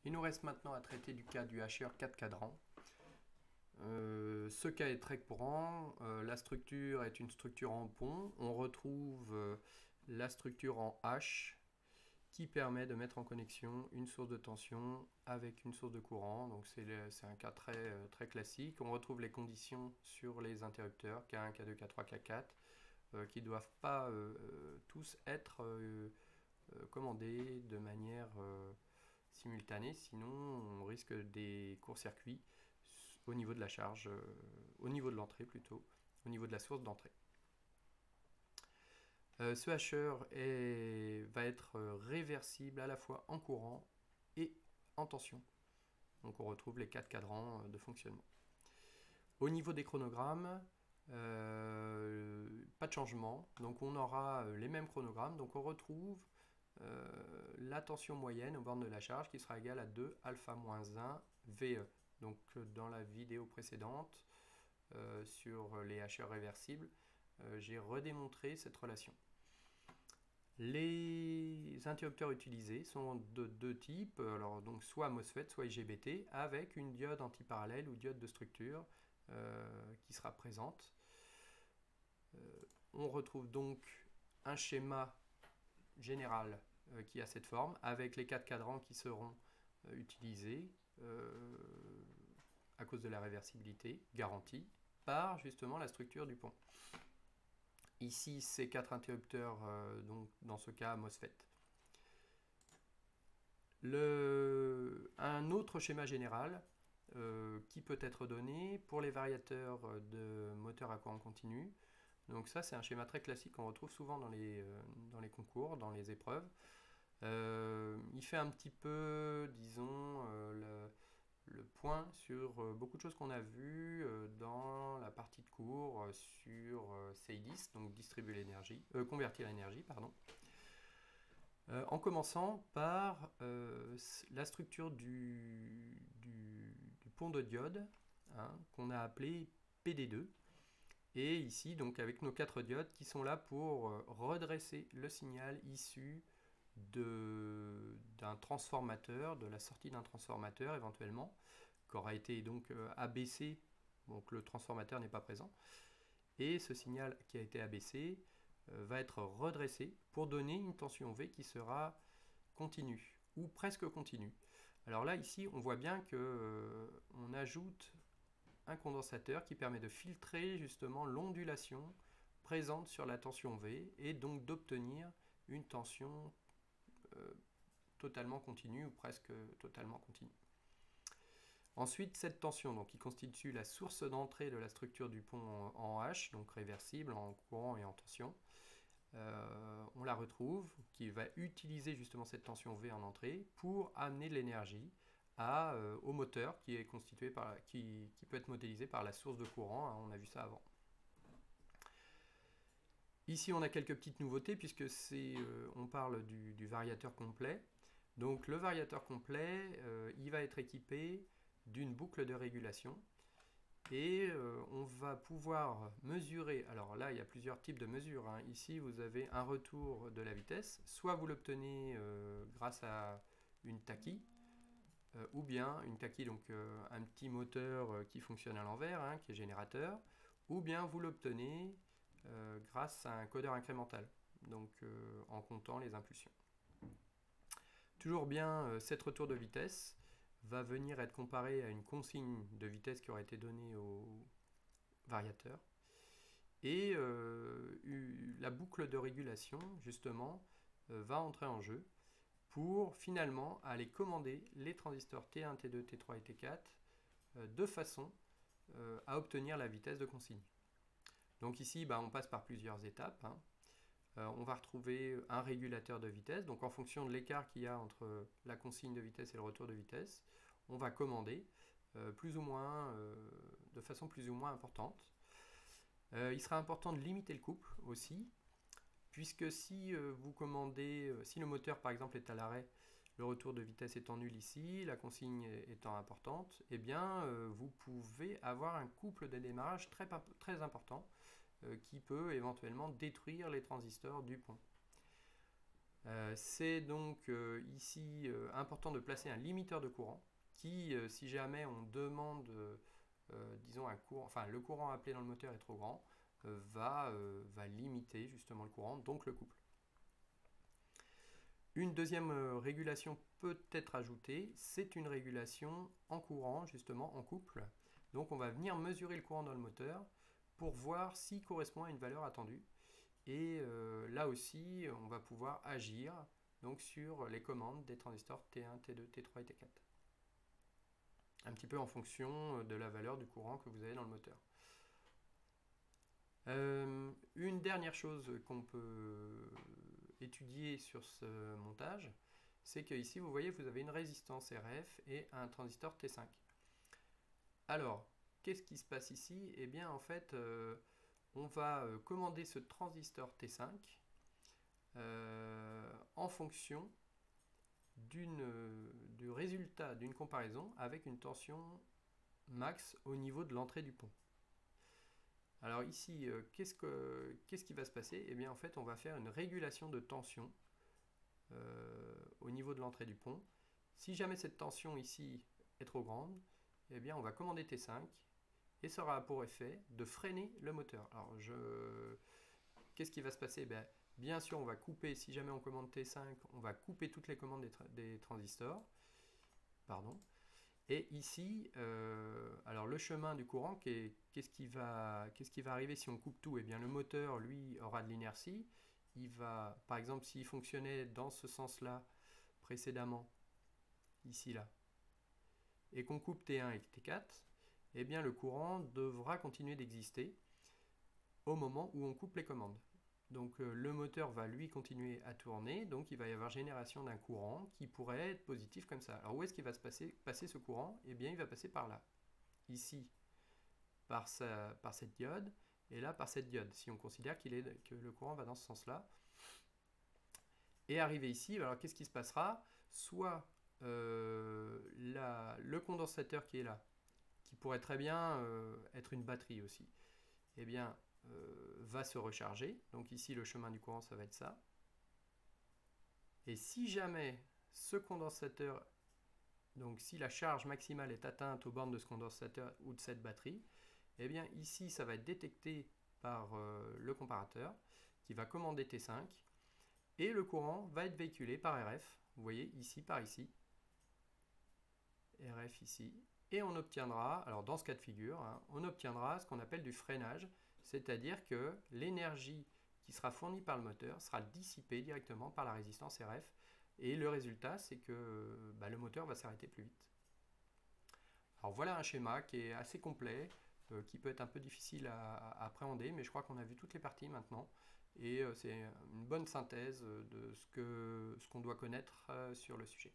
Il nous reste maintenant à traiter du cas du hacheur 4 cadrans. Ce cas est très courant. La structure est une structure en pont. On retrouve la structure en H qui permet de mettre en connexion une source de tension avec une source de courant. Donc c'est un cas très classique. On retrouve les conditions sur les interrupteurs K1, K2, K3, K4 qui ne doivent pas tous être commandés de manière simultanée, sinon on risque des courts-circuits au niveau de la charge, au niveau de l'entrée plutôt, au niveau de la source d'entrée. Ce hacheur va être réversible à la fois en courant et en tension. Donc on retrouve les 4 cadrans de fonctionnement. Au niveau des chronogrammes, pas de changement, donc on aura les mêmes chronogrammes, donc on retrouve la tension moyenne aux bornes de la charge qui sera égale à 2 alpha-1 VE. Donc dans la vidéo précédente sur les hacheurs réversibles, j'ai redémontré cette relation. Les interrupteurs utilisés sont de deux types, alors donc soit MOSFET, soit IGBT, avec une diode antiparallèle ou diode de structure qui sera présente. On retrouve donc un schéma général qui a cette forme, avec les 4 cadrans qui seront utilisés à cause de la réversibilité garantie par justement la structure du pont. Ici, ces 4 interrupteurs, donc dans ce cas MOSFET. Un autre schéma général qui peut être donné pour les variateurs de moteur à courant continu. Donc ça, c'est un schéma très classique qu'on retrouve souvent dans les concours, dans les épreuves. Il fait un petit peu, disons, le point sur beaucoup de choses qu'on a vues dans la partie de cours sur CIDIS, donc convertir l'énergie, pardon. En commençant par la structure du pont de diode, hein, qu'on a appelé PD2. Et ici, donc avec nos 4 diodes qui sont là pour redresser le signal issu d'un transformateur, de la sortie d'un transformateur éventuellement, qui aura été donc abaissé, donc le transformateur n'est pas présent. Et ce signal qui a été abaissé va être redressé pour donner une tension V qui sera continue, ou presque continue. Alors là, ici, on voit bien que on ajoute un condensateur qui permet de filtrer justement l'ondulation présente sur la tension V et donc d'obtenir une tension totalement continue ou presque totalement continue. Ensuite, cette tension donc, qui constitue la source d'entrée de la structure du pont en H, donc réversible en courant et en tension, on la retrouve, qui va utiliser justement cette tension V en entrée pour amener de l'énergie au moteur qui est constitué qui peut être modélisé par la source de courant, hein, on a vu ça avant. Ici on a quelques petites nouveautés puisque on parle du variateur complet. Donc le variateur complet, il va être équipé d'une boucle de régulation et on va pouvoir mesurer, alors là il y a plusieurs types de mesures, hein. Ici vous avez un retour de la vitesse, soit vous l'obtenez grâce à une Taki, ou bien une Taki, donc un petit moteur qui fonctionne à l'envers, hein, qui est générateur, ou bien vous l'obtenez grâce à un codeur incrémental, donc en comptant les impulsions. Toujours bien, cette retour de vitesse va venir être comparé à une consigne de vitesse qui aurait été donnée au variateur. Et la boucle de régulation, justement, va entrer en jeu pour finalement aller commander les transistors T1, T2, T3 et T4 de façon à obtenir la vitesse de consigne. Donc ici, on passe par plusieurs étapes, hein. On va retrouver un régulateur de vitesse, donc en fonction de l'écart qu'il y a entre la consigne de vitesse et le retour de vitesse, on va commander plus ou moins, de façon plus ou moins importante. Il sera important de limiter le couple aussi, puisque si vous commandez, si le moteur par exemple est à l'arrêt, le retour de vitesse étant nul ici, la consigne étant importante, eh bien vous pouvez avoir un couple de démarrage très important qui peut éventuellement détruire les transistors du pont. C'est donc ici important de placer un limiteur de courant qui, si jamais on demande, disons, un courant, enfin le courant appelé dans le moteur est trop grand, va limiter justement le courant, donc le couple. Une deuxième régulation peut être ajoutée, c'est une régulation en courant, justement en couple. Donc on va venir mesurer le courant dans le moteur pour voir s'il correspond à une valeur attendue. Et là aussi, on va pouvoir agir donc, sur les commandes des transistors T1, T2, T3 et T4. Un petit peu en fonction de la valeur du courant que vous avez dans le moteur. Une dernière chose qu'on peut étudier sur ce montage, c'est que ici, vous voyez, vous avez une résistance RF et un transistor T5. Alors, qu'est-ce qui se passe ici? Eh bien, en fait, on va commander ce transistor T5 en fonction du résultat d'une comparaison avec une tension max au niveau de l'entrée du pont. Alors ici, qu'est-ce qui va se passer? Eh bien en fait, on va faire une régulation de tension au niveau de l'entrée du pont. Si jamais cette tension ici est trop grande, eh bien on va commander T5 et ça aura pour effet de freiner le moteur. Alors qu'est-ce qui va se passer? Bien sûr, on va couper, si jamais on commande T5, on va couper toutes les commandes des transistors. Pardon. Et ici, alors le chemin du courant, qu'est-ce qui va arriver si on coupe tout? Eh bien le moteur, lui, aura de l'inertie. Il va, par exemple, s'il fonctionnait dans ce sens-là précédemment, ici, là, et qu'on coupe T1 et T4, eh bien le courant devra continuer d'exister au moment où on coupe les commandes. Donc le moteur va lui continuer à tourner, donc il va y avoir génération d'un courant qui pourrait être positif comme ça. Alors où est-ce qu'il va se passer ce courant? Eh bien il va passer par là, ici par cette diode, et là par cette diode, si on considère que le courant va dans ce sens-là. Et arrivé ici, alors qu'est-ce qui se passera? Soit le condensateur qui est là, qui pourrait très bien être une batterie aussi, eh bien va se recharger. Donc ici, le chemin du courant, ça va être ça. Et si jamais ce condensateur, donc si la charge maximale est atteinte aux bornes de ce condensateur ou de cette batterie, eh bien ici, ça va être détecté par le comparateur qui va commander T5 et le courant va être véhiculé par RF. Vous voyez, ici par ici. RF ici. Et on obtiendra, alors dans ce cas de figure, on obtiendra ce qu'on appelle du freinage, c'est-à-dire que l'énergie qui sera fournie par le moteur sera dissipée directement par la résistance RF, et le résultat, c'est que le moteur va s'arrêter plus vite. Alors voilà un schéma qui est assez complet, qui peut être un peu difficile à appréhender, mais je crois qu'on a vu toutes les parties maintenant, et c'est une bonne synthèse de ce qu'on doit connaître sur le sujet.